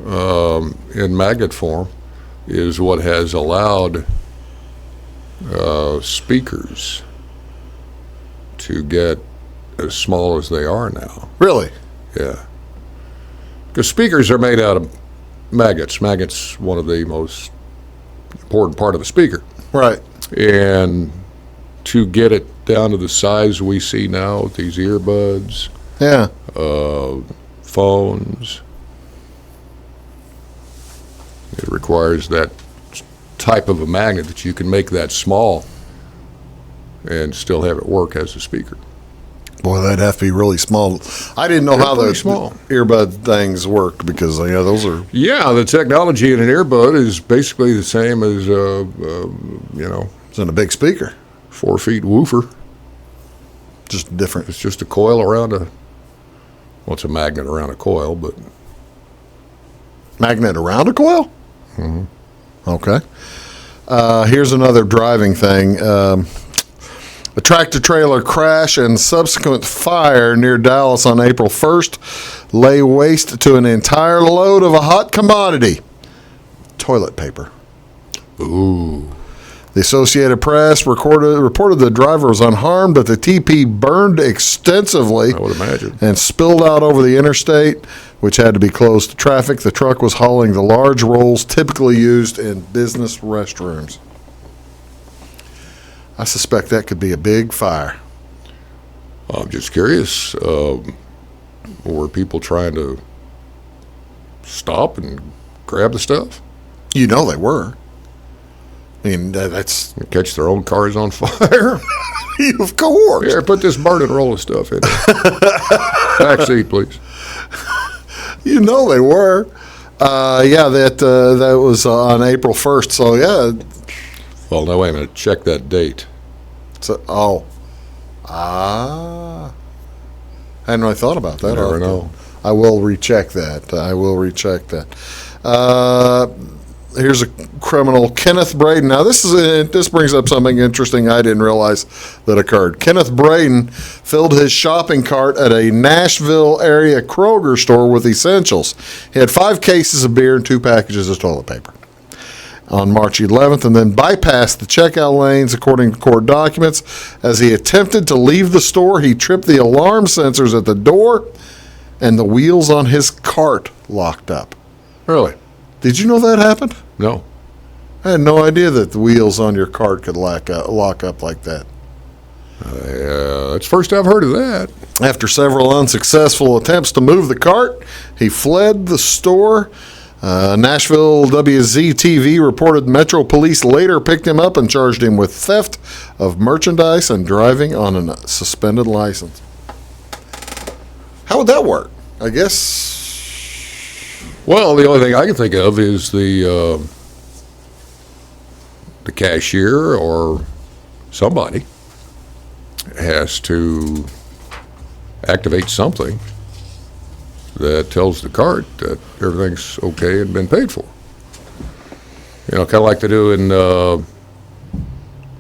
in magnet form is what has allowed speakers to get as small as they are now. Really? Yeah. Because speakers are made out of magnets. Magnets, one of the most important part of a speaker. Right. And to get it down to the size we see now with these earbuds, yeah, phones, it requires that type of a magnet that you can make that small and still have it work as a speaker. Boy, that'd have to be really small. I didn't know how those earbud things worked because those are. Yeah, the technology in an earbud is basically the same as it's in a big speaker, 4 feet woofer. Just different. It's just a coil around it's a magnet around a coil, but magnet around a coil. Mm-hmm. Okay. Here's another driving thing. A tractor-trailer crash and subsequent fire near Dallas on April 1st lay waste to an entire load of a hot commodity, toilet paper. Ooh. The Associated Press reported the driver was unharmed, but the TP burned extensively. I would imagine. And spilled out over the interstate, which had to be closed to traffic. The truck was hauling the large rolls typically used in business restrooms. I suspect that could be a big fire. I'm just curious, were people trying to stop and grab the stuff? They were. I mean, that's... Catch their own cars on fire? Of course. Here, put this burning roll of stuff in there. Back seat, please. They were. That was on April 1st, so yeah. Well, now, wait a minute. Check that date. So, I hadn't really thought about that. You never know. I will recheck that. Here's a criminal, Kenneth Braden. Now, this brings up something interesting I didn't realize that occurred. Kenneth Braden filled his shopping cart at a Nashville area Kroger store with essentials. He had 5 cases of beer and 2 packages of toilet paper on March 11th, and then bypassed the checkout lanes, according to court documents. As he attempted to leave the store, he tripped the alarm sensors at the door, and the wheels on his cart locked up. Really? Did you know that happened? No. I had no idea that the wheels on your cart could lock up like that. That's the first I've heard of that. After several unsuccessful attempts to move the cart, he fled the store. Nashville WZTV reported Metro Police later picked him up and charged him with theft of merchandise and driving on a suspended license. How would that work? I guess... Well, the only thing I can think of is the cashier or somebody has to activate something that tells the cart that everything's okay and been paid for. Kind of like they do in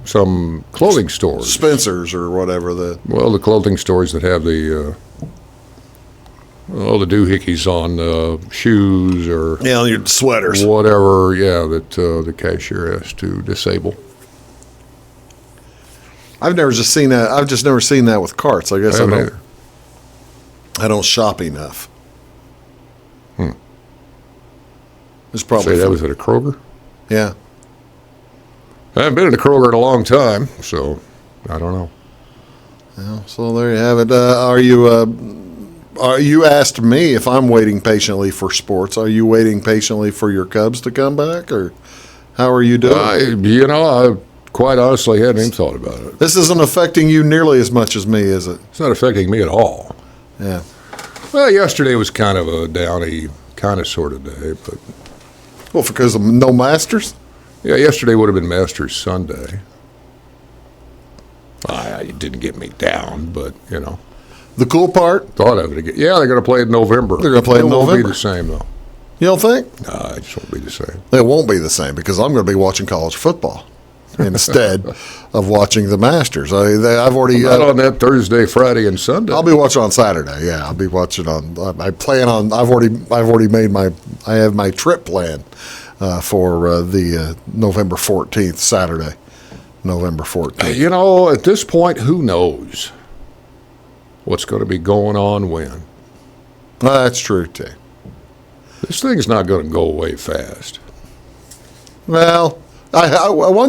some clothing stores. Spencer's or whatever. The clothing stores that have the doohickeys on shoes or... Yeah, your sweaters. Whatever, that the cashier has to disable. I've never just seen that. I've just never seen that with carts. I guess I haven't either. I don't shop enough. It's Say probably that was at a Kroger? yeah. I haven't been in a Kroger in a long time, so I don't know. Well, so there you have it. You asked me if I'm waiting patiently for sports. Are you waiting patiently for your Cubs to come back, or how are you doing? I quite honestly hadn't even thought about it. This isn't affecting you nearly as much as me, is it? It's not affecting me at all. Yeah. Well, yesterday was kind of a downy, kind of sort of day, but Well, because of no Masters? yeah, yesterday would have been Masters Sunday. It didn't get me down, but The cool part, thought of it again. Yeah, they're going to play it in November. They're gonna play it in It won't November. be the same though. you don't think? No, it just won't be the same. It won't be the same because I'm going to be watching college football instead of watching the Masters. I've already. Not on that Thursday, Friday, and Sunday. I'll be watching on Saturday. Yeah, I'll be watching on. I plan on. I've already made my. I have my trip plan for the November 14th, Saturday, November 14th. At this point, who knows what's going to be going on when? That's true too. This thing's not going to go away fast. Well, I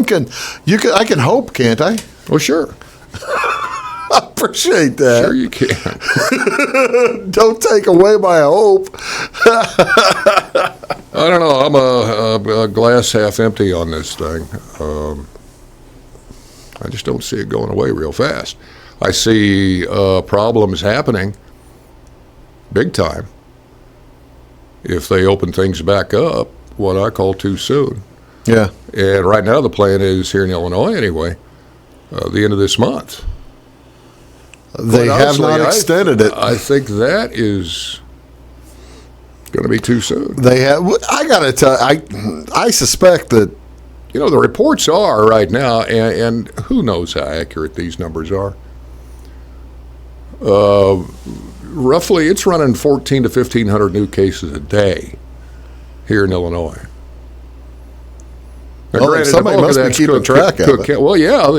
can hope, can't I? Well, sure. I appreciate that. Sure you can. Don't take away my hope. I don't know. I'm a glass half empty on this thing. I just don't see it going away real fast. I see problems happening big time if they open things back up, what I call too soon. Yeah. And right now the plan is here in Illinois anyway, the end of this month. They But have honestly, not extended it. I think that is going to be too soon. They have. I gotta tell. I suspect that. The reports are right now, and who knows how accurate these numbers are. Roughly, it's running 1,400 to 1,500 new cases a day here in Illinois. Now, Well, granted, somebody the bulk must of be that's keeping track of it. Well, yeah, all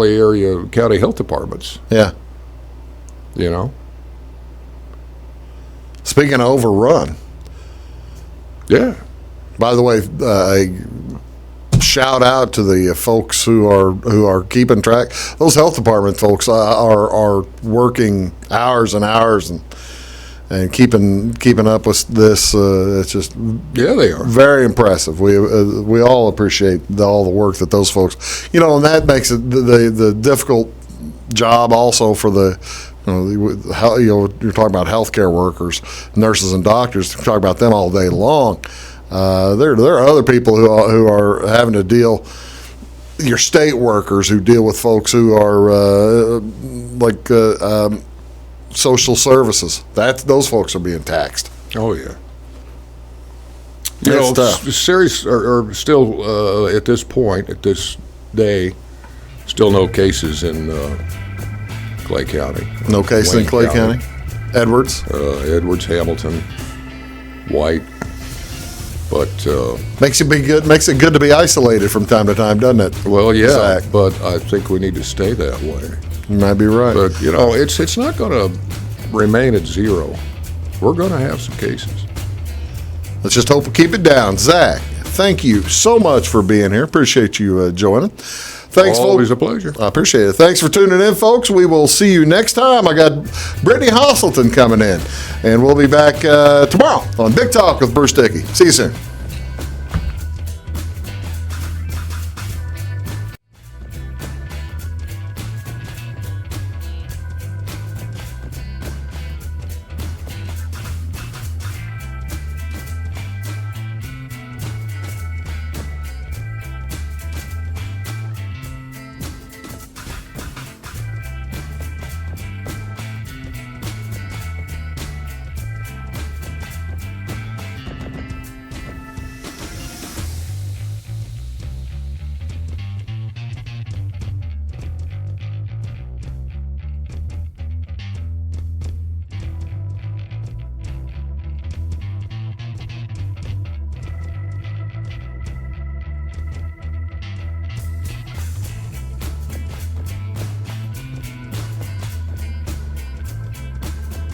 the area county health departments. Yeah. Speaking of overrun, Yeah. by the way, a shout out to the folks who are keeping track. Those health department folks are working hours and hours and keeping up with this. It's just Yeah, they are. very impressive. We all appreciate all the work that those folks, and that makes it the difficult job also for the. You're talking about healthcare workers, nurses, and doctors. Talk about them all day long. There are other people who are having to deal. Your state workers who deal with folks who are social services. Those folks are being taxed. Oh, yeah. It's tough. Serious or still at this point, at this day, still no cases in Clay County. No case in Wayne Clay County. Edwards. Edwards, Hamilton, White, but Makes it good to be isolated from time to time, doesn't it? well, yeah. Zach? But I think we need to stay that way. You might be right. But it's not going to remain at zero. We're going to have some cases. Let's just hope we keep it down. Zach, thank you so much for being here. Appreciate you joining. Thanks, Always folks. a pleasure. I appreciate it. Thanks for tuning in, folks. We will see you next time. I got Brittany Hostleton coming in, and we'll be back tomorrow on Big Talk with Bruce Dickey. See you soon.